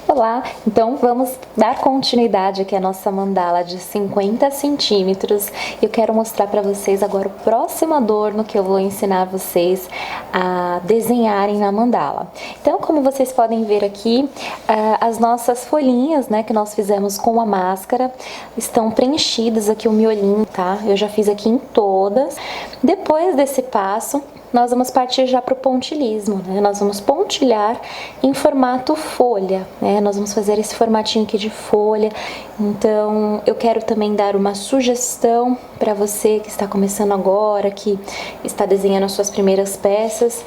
Olá, então vamos dar continuidade aqui à nossa mandala de 50 centímetros. Eu quero mostrar para vocês agora o próximo adorno que eu vou ensinar vocês a desenharem na mandala. Então, como vocês podem ver aqui, as nossas folhinhas, né, que nós fizemos com a máscara, estão preenchidas aqui o miolinho, tá? Eu já fiz aqui em todas. Depois desse passo, nós vamos partir já para o pontilhismo, né? Nós vamos pontilhar em formato folha, né? Nós vamos fazer esse formatinho aqui de folha. Então, eu quero também dar uma sugestão para você que está começando agora, que está desenhando as suas primeiras peças.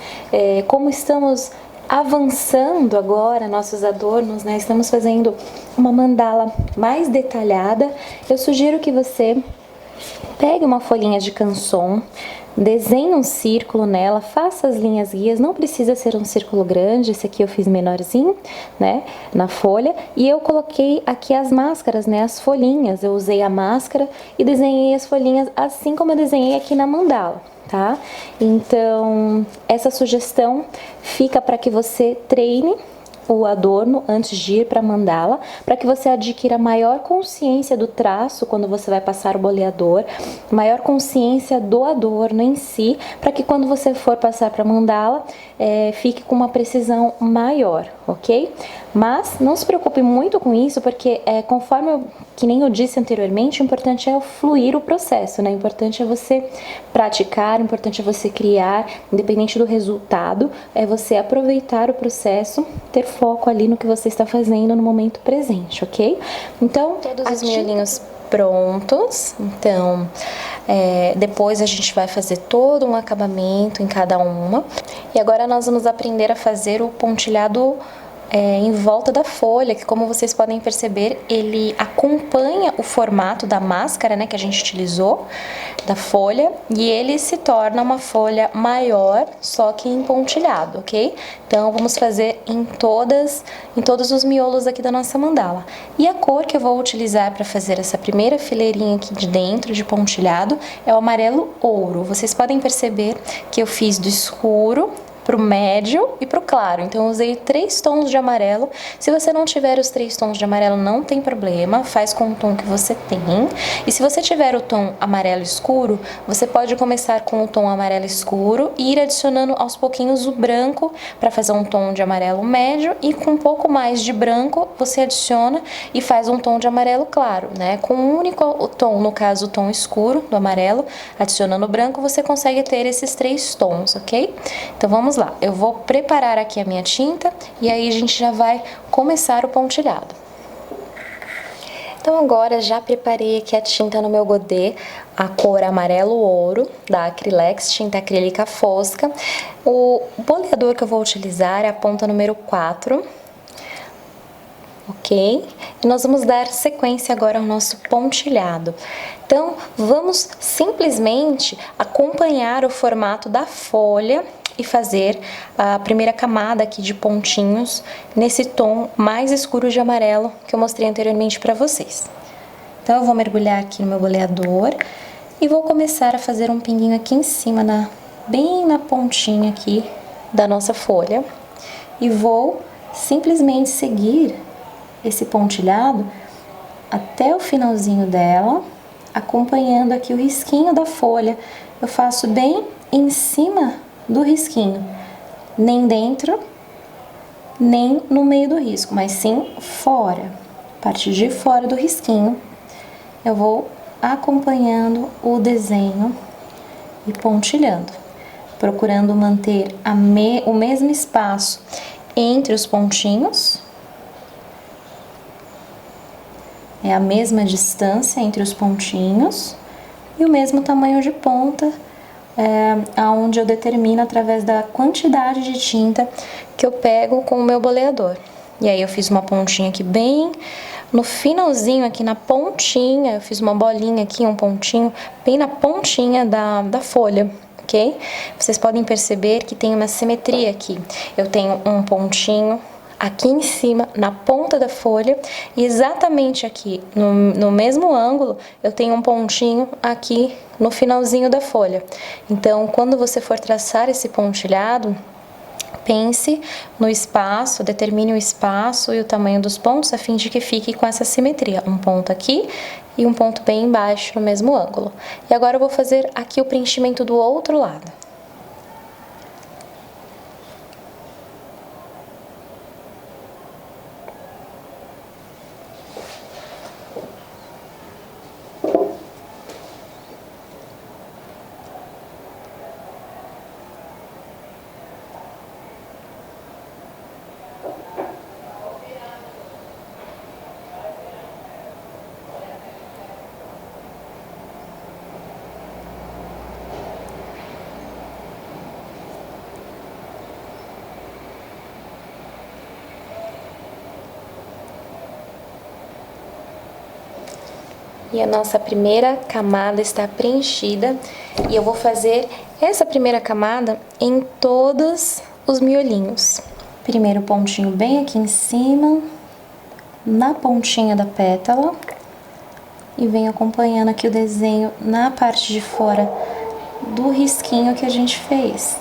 Como estamos avançando agora nossos adornos, né? Estamos fazendo uma mandala mais detalhada. Eu sugiro que você pegue uma folhinha de canson, desenhe um círculo nela, faça as linhas guias, não precisa ser um círculo grande, esse aqui eu fiz menorzinho, né, na folha, e eu coloquei aqui as máscaras, né, as folhinhas, eu usei a máscara e desenhei as folhinhas assim como eu desenhei aqui na mandala, tá? Então, essa sugestão fica para que você treine o adorno antes de ir para a mandala, para que você adquira maior consciência do traço quando você vai passar o boleador, maior consciência do adorno em si, para que quando você for passar para a mandala, fique com uma precisão maior, ok? Mas não se preocupe muito com isso, porque conforme que nem eu disse anteriormente, o importante é fluir o processo, né? O importante é você praticar, o importante é você criar, independente do resultado, é você aproveitar o processo, ter foco ali no que você está fazendo no momento presente, ok? Então, todos os miolinhos prontos, então depois a gente vai fazer todo um acabamento em cada uma. E agora nós vamos aprender a fazer o pontilhado em volta da folha, que como vocês podem perceber, ele acompanha o formato da máscara, né, que a gente utilizou, da folha, e ele se torna uma folha maior, só que em pontilhado, ok? Então, vamos fazer em todos os miolos aqui da nossa mandala. E a cor que eu vou utilizar para fazer essa primeira fileirinha aqui de dentro, de pontilhado, é o amarelo ouro. Vocês podem perceber que eu fiz do escuro pro médio e pro claro, então eu usei 3 tons de amarelo. Se você não tiver os 3 tons de amarelo, não tem problema, faz com o tom que você tem. E se você tiver o tom amarelo escuro, você pode começar com o tom amarelo escuro e ir adicionando aos pouquinhos o branco para fazer um tom de amarelo médio, e com um pouco mais de branco você adiciona e faz um tom de amarelo claro, né? Com um único tom, no caso o tom escuro do amarelo, adicionando o branco, você consegue ter esses 3 tons, ok? Então vamos lá, eu vou preparar aqui a minha tinta e aí a gente já vai começar o pontilhado. Então agora já preparei aqui a tinta no meu godê, a cor amarelo ouro da Acrylex, tinta acrílica fosca. O boleador que eu vou utilizar é a ponta número 4, ok? E nós vamos dar sequência agora ao nosso pontilhado. Então vamos simplesmente acompanhar o formato da folha e fazer a primeira camada aqui de pontinhos nesse tom mais escuro de amarelo que eu mostrei anteriormente para vocês. Então eu vou mergulhar aqui no meu boleador e vou começar a fazer um pinguinho aqui em cima, bem na pontinha aqui da nossa folha, e vou simplesmente seguir esse pontilhado até o finalzinho dela, acompanhando aqui o risquinho da folha. Eu faço bem em cima do risquinho, nem dentro, nem no meio do risco, mas sim fora. A partir de fora do risquinho, eu vou acompanhando o desenho e pontilhando, procurando manter o mesmo espaço entre os pontinhos, a mesma distância entre os pontinhos e o mesmo tamanho de ponta, aonde eu determino através da quantidade de tinta que eu pego com o meu boleador. E aí eu fiz uma pontinha aqui bem no finalzinho, aqui na pontinha, eu fiz uma bolinha aqui, um pontinho, bem na pontinha da folha, ok? Vocês podem perceber que tem uma simetria aqui. Eu tenho um pontinho aqui em cima, na ponta da folha, e exatamente aqui, no mesmo ângulo, eu tenho um pontinho aqui no finalzinho da folha. Então, quando você for traçar esse pontilhado, Pense no espaço, determine o espaço e o tamanho dos pontos a fim de que fique com essa simetria. Um ponto aqui e um ponto bem embaixo no mesmo ângulo. E agora eu vou fazer aqui o preenchimento do outro lado. E a nossa primeira camada está preenchida e eu vou fazer essa primeira camada em todos os miolinhos. Primeiro pontinho bem aqui em cima, na pontinha da pétala, e venho acompanhando aqui o desenho na parte de fora do risquinho que a gente fez.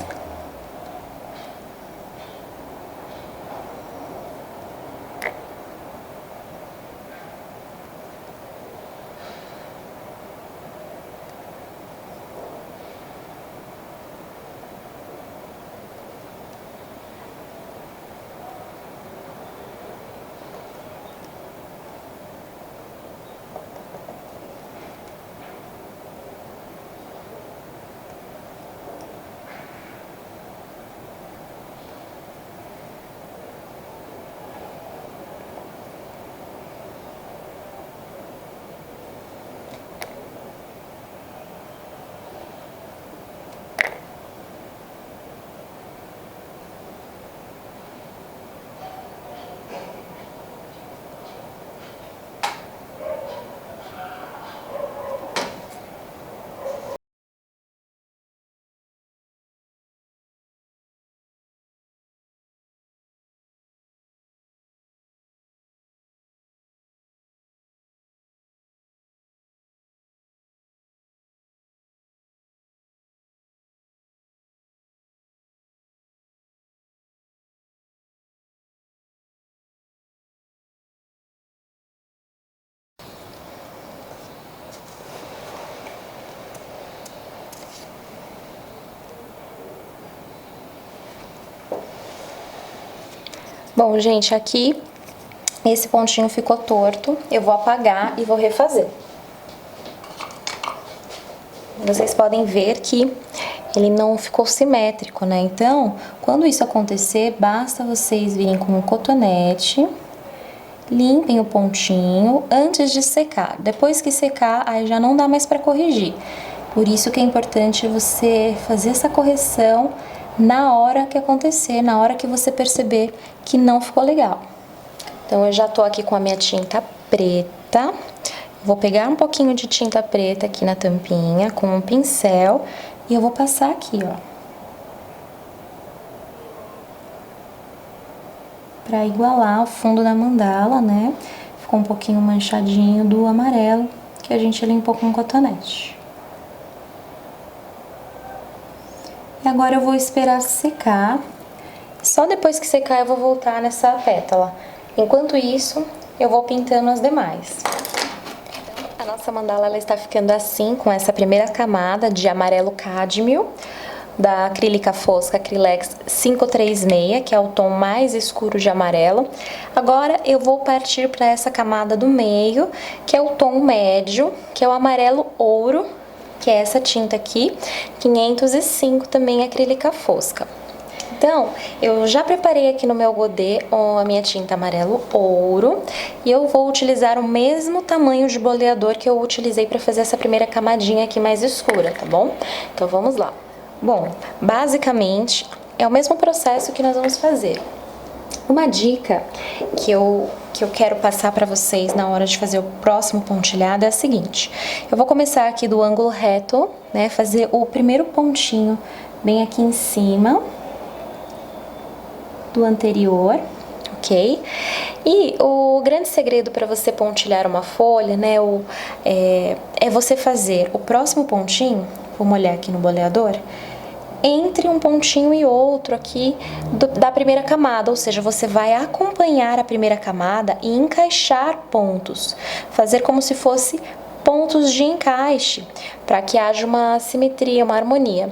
Bom, gente, aqui esse pontinho ficou torto, eu vou apagar e vou refazer. Vocês podem ver que ele não ficou simétrico, né? Então, quando isso acontecer, basta vocês virem com um cotonete, limpem o pontinho antes de secar. Depois que secar, aí já não dá mais para corrigir. Por isso que é importante você fazer essa correção na hora que acontecer, na hora que você perceber que não ficou legal. Então, eu já tô aqui com a minha tinta preta. Vou pegar um pouquinho de tinta preta aqui na tampinha com um pincel e eu vou passar aqui, ó. Pra igualar o fundo da mandala, né? Ficou um pouquinho manchadinho do amarelo que a gente limpou com cotonete. E agora eu vou esperar secar. Só depois que secar eu vou voltar nessa pétala. Enquanto isso, eu vou pintando as demais. A nossa mandala ela está ficando assim, com essa primeira camada de amarelo cádmio, da acrílica fosca Acrylex 536, que é o tom mais escuro de amarelo. Agora eu vou partir para essa camada do meio, que é o tom médio, que é o amarelo ouro, que é essa tinta aqui, 505 também acrílica fosca. Então, eu já preparei aqui no meu godê a minha tinta amarelo ouro e eu vou utilizar o mesmo tamanho de boleador que eu utilizei para fazer essa primeira camadinha aqui mais escura, tá bom? Então, vamos lá. Bom, basicamente, é o mesmo processo que nós vamos fazer. Uma dica que eu quero passar para vocês na hora de fazer o próximo pontilhado é a seguinte. Eu vou começar aqui do ângulo reto, né, fazer o primeiro pontinho bem aqui em cima do anterior, ok? E o grande segredo para você pontilhar uma folha, né, é você fazer o próximo pontinho, vou molhar aqui no boleador, entre um pontinho e outro aqui da primeira camada, ou seja, você vai acompanhar a primeira camada e encaixar pontos, fazer como se fosse pontos de encaixe, para que haja uma simetria, uma harmonia.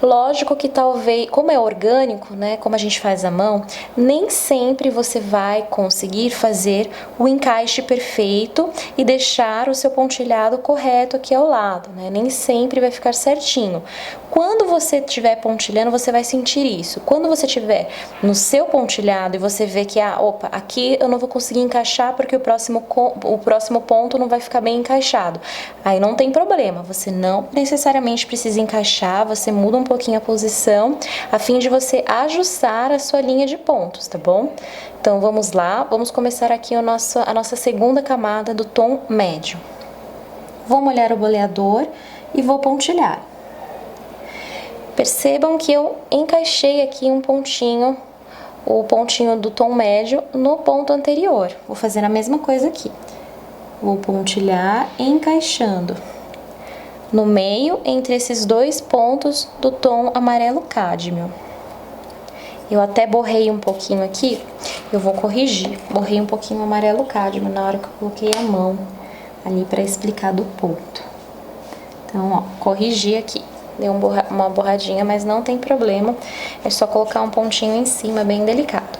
Lógico que talvez, como é orgânico, né, como a gente faz à mão, nem sempre você vai conseguir fazer o encaixe perfeito e deixar o seu pontilhado correto aqui ao lado, né? Nem sempre vai ficar certinho. Quando você estiver pontilhando, você vai sentir isso. Quando você estiver no seu pontilhado e você vê que, opa, aqui eu não vou conseguir encaixar porque o próximo ponto não vai ficar bem encaixado. Aí não tem problema, você não necessariamente precisa encaixar, você muda um pouquinho a posição, a fim de você ajustar a sua linha de pontos, tá bom? Então vamos lá, vamos começar aqui a nossa segunda camada do tom médio. Vou molhar o boleador e vou pontilhar. Percebam que eu encaixei aqui um pontinho, o pontinho do tom médio no ponto anterior. Vou fazer a mesma coisa aqui. Vou pontilhar encaixando no meio entre esses dois pontos do tom amarelo cádmio. Eu até borrei um pouquinho aqui, eu vou corrigir. Borrei um pouquinho o amarelo cádmio na hora que eu coloquei a mão ali para explicar do ponto. Então, ó, corrigi aqui. Deu uma borradinha, mas não tem problema. É só colocar um pontinho em cima, bem delicado.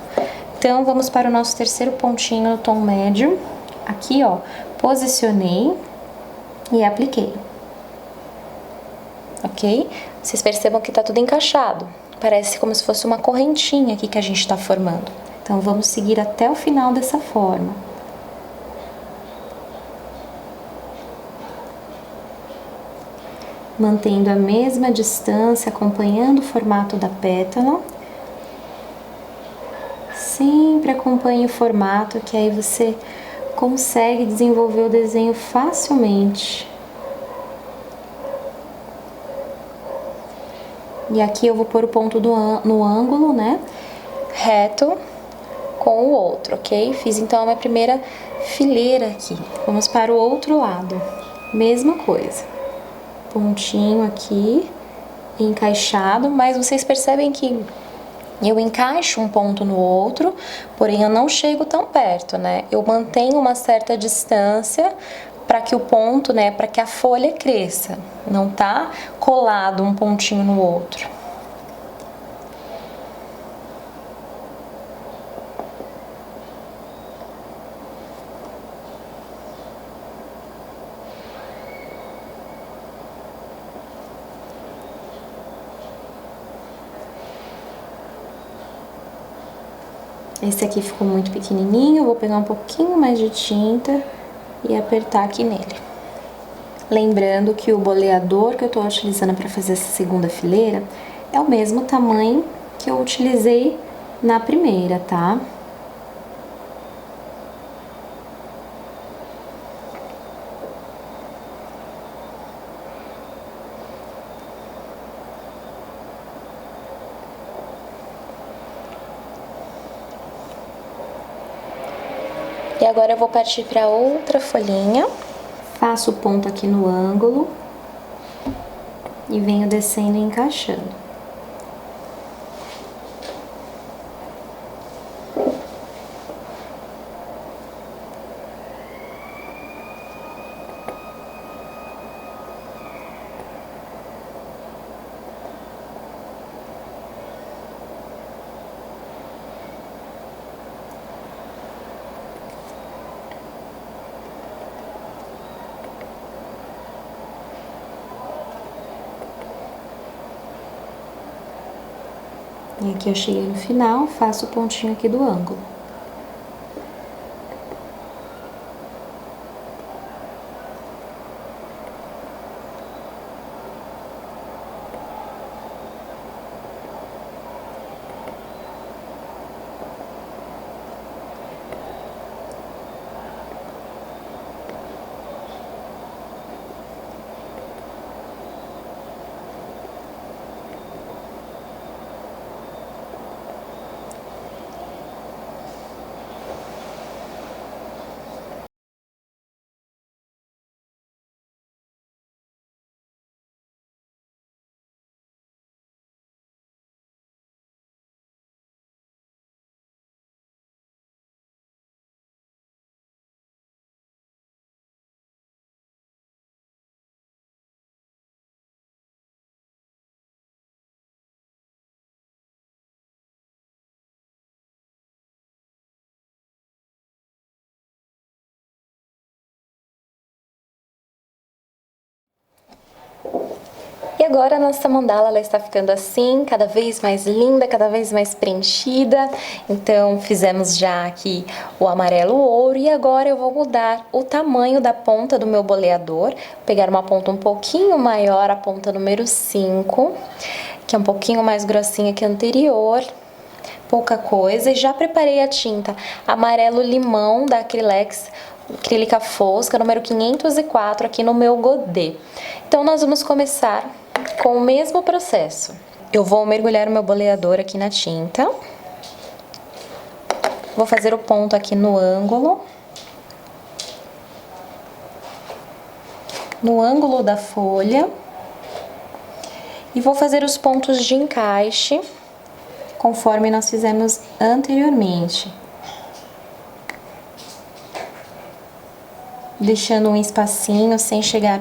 Então, vamos para o nosso terceiro pontinho no tom médio. Aqui, ó, posicionei e apliquei. Ok? Vocês percebam que tá tudo encaixado. Parece como se fosse uma correntinha aqui que a gente tá formando. Então, vamos seguir até o final dessa forma. Mantendo a mesma distância, acompanhando o formato da pétala. Sempre acompanhe o formato, que aí você consegue desenvolver o desenho facilmente. E aqui eu vou pôr o ponto no ângulo, né? Reto com o outro, ok? Fiz então a minha primeira fileira aqui. Vamos para o outro lado. Mesma coisa. Pontinho aqui, encaixado, mas vocês percebem que eu encaixo um ponto no outro, porém eu não chego tão perto, né? Eu mantenho uma certa distância para que o ponto, né, para que a folha cresça, não tá colado um pontinho no outro. Esse aqui ficou muito pequenininho, eu vou pegar um pouquinho mais de tinta e apertar aqui nele. Lembrando que o boleador que eu tô utilizando para fazer essa segunda fileira é o mesmo tamanho que eu utilizei na primeira, tá? E agora eu vou partir para outra folhinha. Faço o ponto aqui no ângulo e venho descendo e encaixando. E aqui eu cheguei no final, faço o pontinho aqui do ângulo. E agora a nossa mandala ela está ficando assim, cada vez mais linda, cada vez mais preenchida. Então fizemos já aqui o amarelo ouro e agora eu vou mudar o tamanho da ponta do meu boleador, pegar uma ponta um pouquinho maior, a ponta número 5, que é um pouquinho mais grossinha que a anterior. Pouca coisa, e já preparei a tinta amarelo limão da Acrylex acrílica fosca, número 504, aqui no meu godê. Então, nós vamos começar com o mesmo processo. Eu vou mergulhar o meu boleador aqui na tinta. Vou fazer o ponto aqui no ângulo. No ângulo da folha. E vou fazer os pontos de encaixe, conforme nós fizemos anteriormente. Deixando um espacinho sem chegar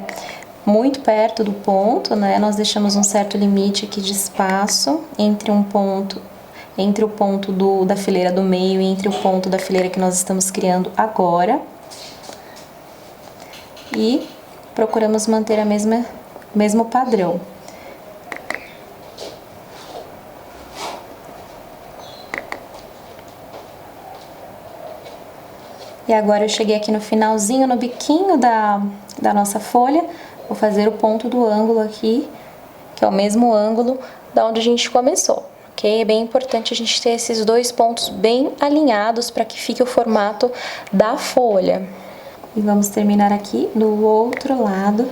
muito perto do ponto, né? Nós deixamos um certo limite aqui de espaço entre o ponto da fileira do meio e entre o ponto da fileira que nós estamos criando agora. E procuramos manter o mesmo padrão. E agora eu cheguei aqui no finalzinho, no biquinho da nossa folha, vou fazer o ponto do ângulo aqui, que é o mesmo ângulo da onde a gente começou, ok? É bem importante a gente ter esses dois pontos bem alinhados para que fique o formato da folha. E vamos terminar aqui do outro lado,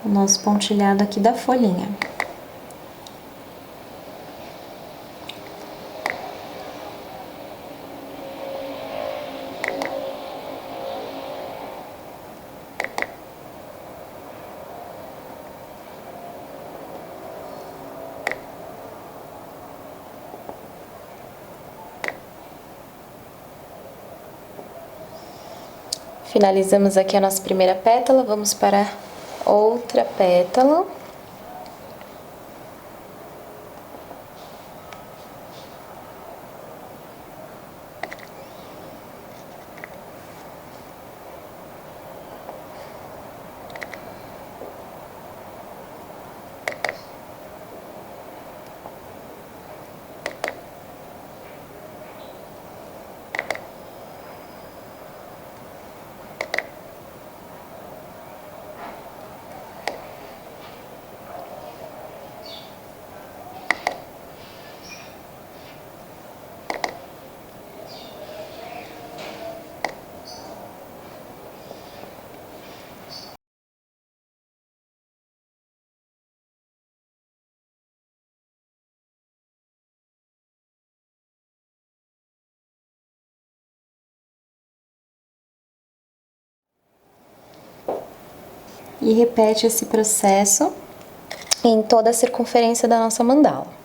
o nosso pontilhado aqui da folhinha. Finalizamos aqui a nossa primeira pétala, vamos para outra pétala. E repete esse processo em toda a circunferência da nossa mandala.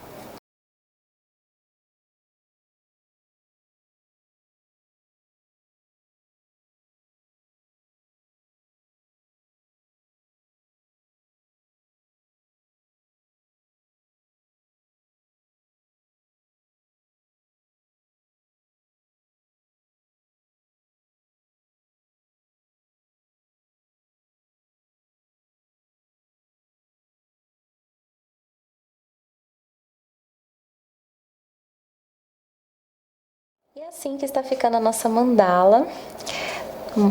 E é assim que está ficando a nossa mandala,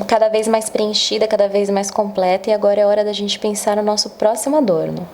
cada vez mais preenchida, cada vez mais completa, e agora é hora da gente pensar no nosso próximo adorno.